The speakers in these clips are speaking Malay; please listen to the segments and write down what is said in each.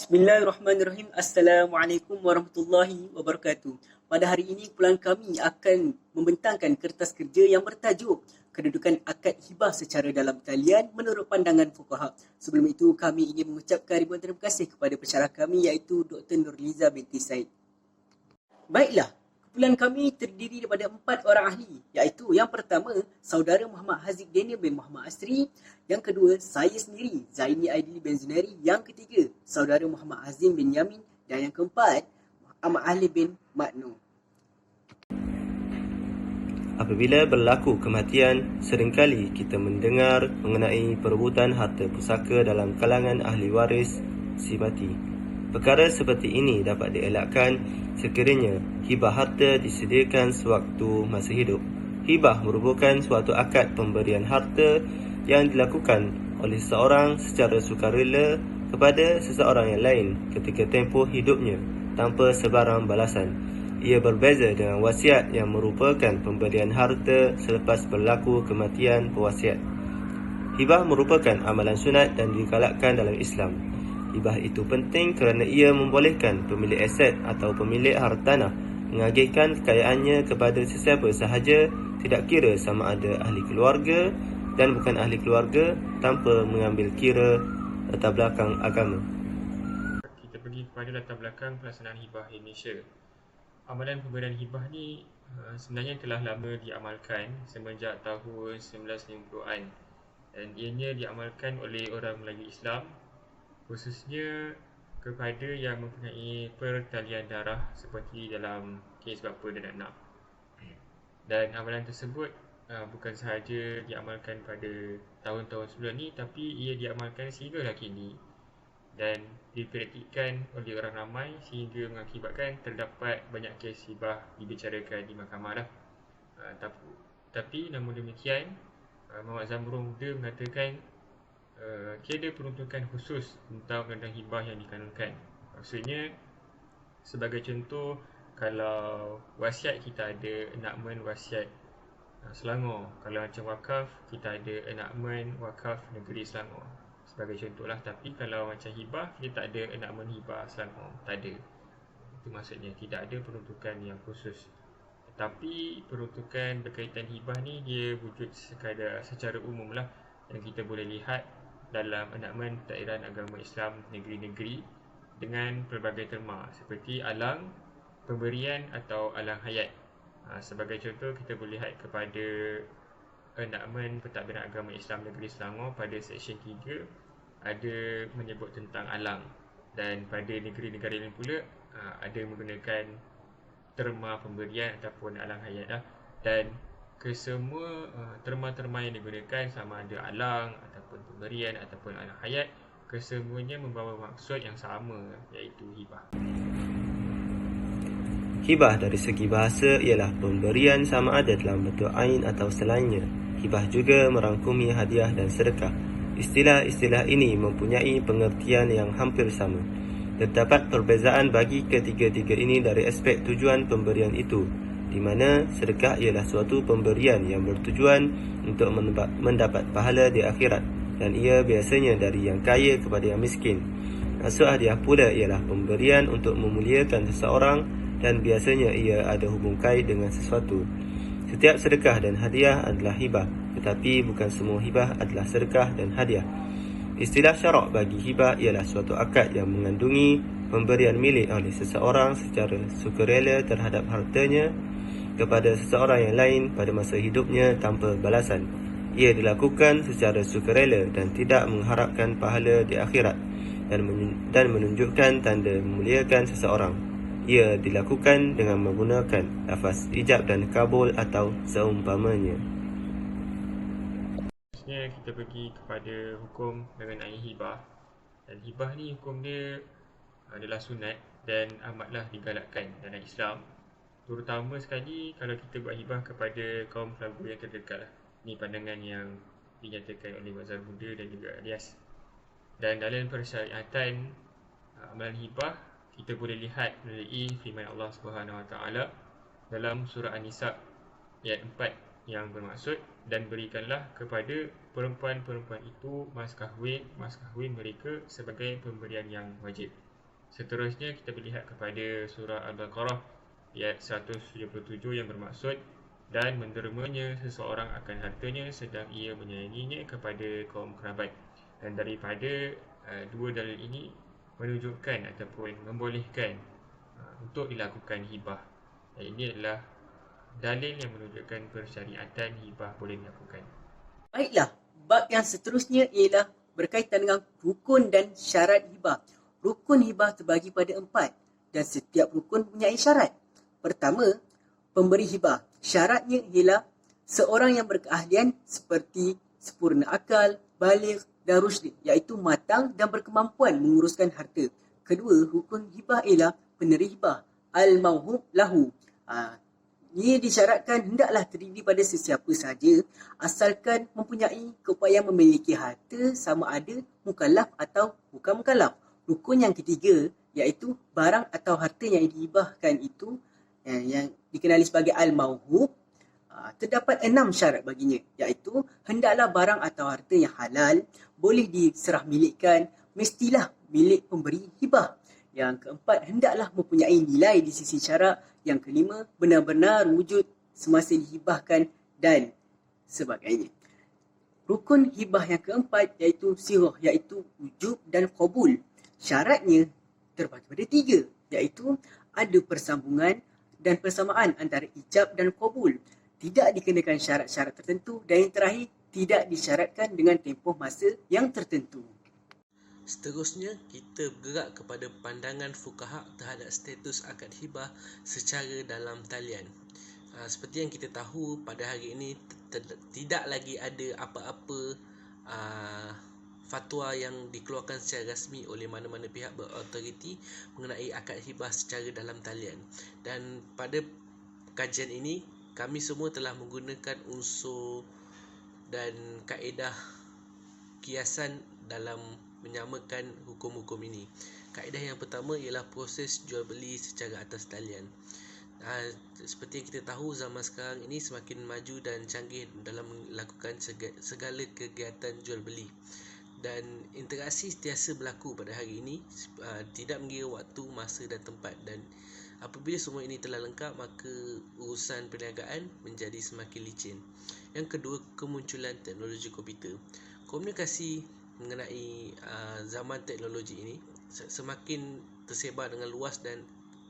Bismillahirrahmanirrahim. Assalamualaikum warahmatullahi wabarakatuh. Pada hari ini, kumpulan kami akan membentangkan kertas kerja yang bertajuk Kedudukan Akad Hibah secara dalam talian menurut pandangan fuqaha. Sebelum itu, kami ingin mengucapkan ribuan terima kasih kepada pensyarah kami iaitu Dr. Nurliza binti Said. Baiklah, kumpulan kami terdiri daripada 4 orang ahli, iaitu yang pertama, saudara Muhammad Haziq Daniel bin Muhammad Asri. Yang kedua, saya sendiri, Zaini Aidil bin Zunari. Yang ketiga, saudara Muhammad Azim bin Yamin. Dan yang keempat, Ahmad Ali bin Makno. Apabila berlaku kematian, seringkali kita mendengar mengenai perebutan harta pusaka dalam kalangan ahli waris si mati. Perkara seperti ini dapat dielakkan sekiranya hibah harta disediakan sewaktu masa hidup. Hibah merupakan suatu akad pemberian harta yang dilakukan oleh seseorang secara sukarela kepada seseorang yang lain ketika tempoh hidupnya tanpa sebarang balasan. Ia berbeza dengan wasiat yang merupakan pemberian harta selepas berlaku kematian pewasiat. Hibah merupakan amalan sunat dan digalakkan dalam Islam. Hibah itu penting kerana ia membolehkan pemilik aset atau pemilik hartanah mengagihkan kekayaannya kepada sesiapa sahaja, tidak kira sama ada ahli keluarga dan bukan ahli keluarga, tanpa mengambil kira latar belakang agama. Kita pergi kepada latar belakang pelaksanaan hibah di Malaysia. Amalan pemberian hibah ni sebenarnya telah lama diamalkan semenjak tahun 1950-an dan ianya diamalkan oleh orang Melayu Islam, khususnya kepada yang mempunyai pertalian darah seperti dalam kes bapa dan anak. Dan amalan tersebut bukan sahaja diamalkan pada tahun-tahun sebelum ni, tapi ia diamalkan sehinggalah kini dan dipraktikkan oleh orang ramai sehingga mengakibatkan terdapat banyak kes hibah dibicarakan di mahkamah lah. Tapi namun demikian, Muhammad Zamrul Muda mengatakan tiada peruntukan khusus tentang undang-undang hibah yang dikanunkan. Maksudnya, sebagai contoh, kalau wasiat kita ada enakmen wasiat Selangor. Kalau macam wakaf, kita ada enakmen wakaf negeri Selangor, sebagai contoh lah. Tapi kalau macam hibah, kita tak ada enakmen hibah Selangor, tak ada. Itu maksudnya tidak ada peruntukan yang khusus. Tetapi peruntukan berkaitan hibah ni dia wujud sekadar secara umum lah, yang kita boleh lihat dalam enakmen Pentadbiran Agama Islam negeri-negeri dengan pelbagai terma seperti alang pemberian atau alang hayat. Sebagai contoh, kita boleh lihat kepada enakmen Pentadbiran Agama Islam negeri Selangor pada Seksyen 3 ada menyebut tentang alang, dan pada negeri-negara lain pula ada menggunakan terma pemberian ataupun alang hayat lah. Dan kesemua terma-terma yang digunakan, sama ada alang ataupun pemberian ataupun alang hayat, kesemuanya membawa maksud yang sama, iaitu hibah. Hibah dari segi bahasa ialah pemberian sama ada dalam bentuk ain atau selainnya. Hibah juga merangkumi hadiah dan sedekah. Istilah-istilah ini mempunyai pengertian yang hampir sama. Terdapat perbezaan bagi ketiga-tiga ini dari aspek tujuan pemberian itu, di mana sedekah ialah suatu pemberian yang bertujuan untuk mendapat pahala di akhirat, dan ia biasanya dari yang kaya kepada yang miskin. Maksud hadiah pula ialah pemberian untuk memuliakan seseorang, dan biasanya ia ada hubung kait dengan sesuatu. Setiap sedekah dan hadiah adalah hibah, tetapi bukan semua hibah adalah sedekah dan hadiah. Istilah syarak bagi hibah ialah suatu akad yang mengandungi pemberian milik oleh seseorang secara sukarela terhadap hartanya kepada seseorang yang lain pada masa hidupnya tanpa balasan. Ia dilakukan secara sukarela dan tidak mengharapkan pahala di akhirat, dan menunjukkan tanda memuliakan seseorang. Ia dilakukan dengan menggunakan lafaz ijab dan kabul atau seumpamanya. Kita pergi kepada hukum mengenai hibah. Dan hibah ni hukum dia adalah sunat dan amatlah digalakkan dalam Islam, terutama sekali kalau kita buat hibah kepada kaum keluarga yang terdekat lah. Ini pandangan yang dinyatakan oleh Mazhab Muda dan juga Alias. Dan dalam persyariatan amalan hibah, kita boleh lihat melalui firman Allah SWT dalam surah An-Nisa ayat 4 yang bermaksud, dan berikanlah kepada perempuan-perempuan itu mas kahwin mereka sebagai pemberian yang wajib. Seterusnya kita melihat kepada surah Al-Baqarah ayat 177 yang bermaksud dan mendermanya seseorang akan hartanya sedang ia menyayanginya kepada kaum kerabat. Dan daripada dua dalil ini menunjukkan ataupun membolehkan untuk dilakukan hibah. Dan ini adalah dalil yang menunjukkan persyariatan hibah boleh dilakukan. Baiklah, bab yang seterusnya ialah berkaitan dengan rukun dan syarat hibah. Rukun hibah terbagi pada 4 dan setiap rukun mempunyai syarat. Pertama, pemberi hibah. Syaratnya ialah seorang yang berkeahlian seperti sempurna akal, baligh dan rusyid, iaitu matang dan berkemampuan menguruskan harta. Kedua, rukun hibah ialah penerima hibah, al-mauhub lahu. Ia disyaratkan hendaklah terdiri pada sesiapa sahaja asalkan mempunyai keupayaan memiliki harta sama ada mukallaf atau bukan mukallaf. Rukun yang ketiga iaitu barang atau harta yang dihibahkan itu yang dikenali sebagai al-mauhub. Terdapat 6 syarat baginya, iaitu hendaklah barang atau harta yang halal, boleh diserah milikkan, mestilah milik pemberi hibah. Yang keempat, hendaklah mempunyai nilai di sisi syarak. Yang kelima, benar-benar wujud semasa dihibahkan dan sebagainya. Rukun hibah yang keempat iaitu sirah, iaitu wujub dan qabul. Syaratnya terbagi pada 3, iaitu ada persambungan dan persamaan antara ijab dan qabul. Tidak dikenakan syarat-syarat tertentu dan yang terakhir tidak disyaratkan dengan tempoh masa yang tertentu. Seterusnya, kita bergerak kepada pandangan fuqaha terhadap status akad hibah secara dalam talian. Seperti yang kita tahu, pada hari ini tidak lagi ada apa-apa fatwa yang dikeluarkan secara rasmi oleh mana-mana pihak berautoriti mengenai akad hibah secara dalam talian. Dan pada kajian ini, kami semua telah menggunakan unsur dan kaedah kiasan dalam menyamakan hukum-hukum ini. Kaedah yang pertama ialah proses jual beli secara atas talian. Seperti yang kita tahu, zaman sekarang ini semakin maju dan canggih dalam melakukan segala kegiatan jual beli. Dan interaksi sentiasa berlaku pada hari ini, tidak mengira waktu, masa dan tempat. Dan apabila semua ini telah lengkap, maka urusan perniagaan menjadi semakin licin. Yang kedua, kemunculan teknologi komputer. Komunikasi mengenai zaman teknologi ini semakin tersebar dengan luas dan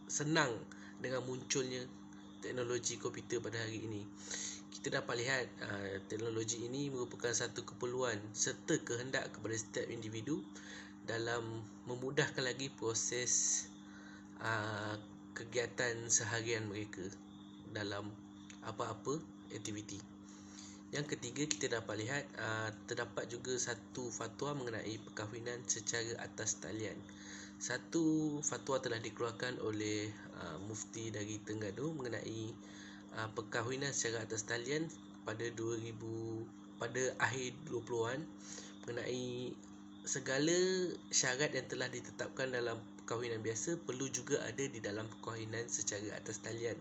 senang dengan munculnya teknologi komputer pada hari ini. Kita dapat lihat teknologi ini merupakan satu keperluan serta kehendak kepada setiap individu dalam memudahkan lagi proses kegiatan seharian mereka dalam apa-apa aktiviti. Yang ketiga, kita dapat lihat terdapat juga satu fatwa mengenai perkahwinan secara atas talian. Satu fatwa telah dikeluarkan oleh mufti dari Terengganu mengenai perkahwinan secara atas talian pada akhir 20-an, mengenai segala syarat yang telah ditetapkan dalam perkahwinan biasa perlu juga ada di dalam perkahwinan secara atas talian.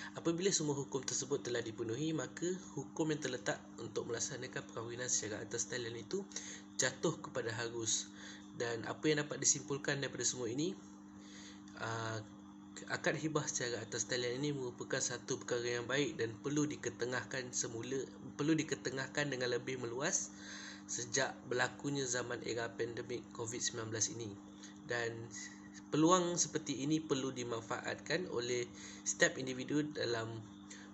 Apabila semua hukum tersebut telah dipenuhi, maka hukum yang terletak untuk melaksanakan perkahwinan secara atas talian itu jatuh kepada harus. Dan apa yang dapat disimpulkan daripada semua ini, akad hibah secara atas talian ini merupakan satu perkara yang baik dan perlu diketengahkan dengan lebih meluas sejak berlakunya zaman era pandemik COVID-19 ini. Dan peluang seperti ini perlu dimanfaatkan oleh setiap individu dalam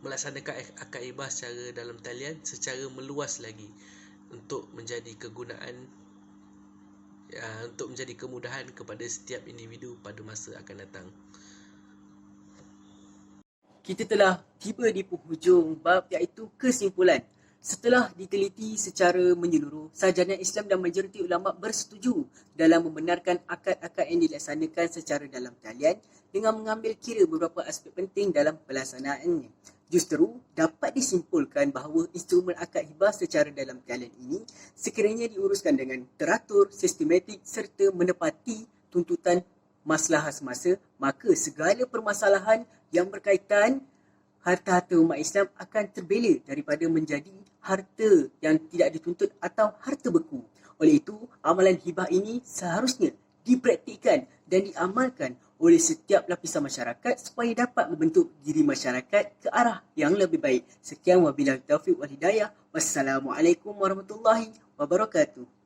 melaksanakan akad hibah secara dalam talian secara meluas lagi untuk menjadi kemudahan kepada setiap individu pada masa akan datang. Kita telah tiba di penghujung bab iaitu kesimpulan. Setelah diteliti secara menyeluruh, sarjana Islam dan majoriti ulama bersetuju dalam membenarkan akad-akad yang dilaksanakan secara dalam talian dengan mengambil kira beberapa aspek penting dalam pelaksanaannya. Justru dapat disimpulkan bahawa instrumen akad hibah secara dalam talian ini sekiranya diuruskan dengan teratur, sistematik serta menepati tuntutan maslahah semasa, maka segala permasalahan yang berkaitan harta-harta umat Islam akan terbela daripada menjadi harta yang tidak dituntut atau harta beku. Oleh itu, amalan hibah ini seharusnya dipraktikkan dan diamalkan oleh setiap lapisan masyarakat supaya dapat membentuk diri masyarakat ke arah yang lebih baik. Sekian wabillahi taufiq wal hidayah. Wassalamualaikum warahmatullahi wabarakatuh.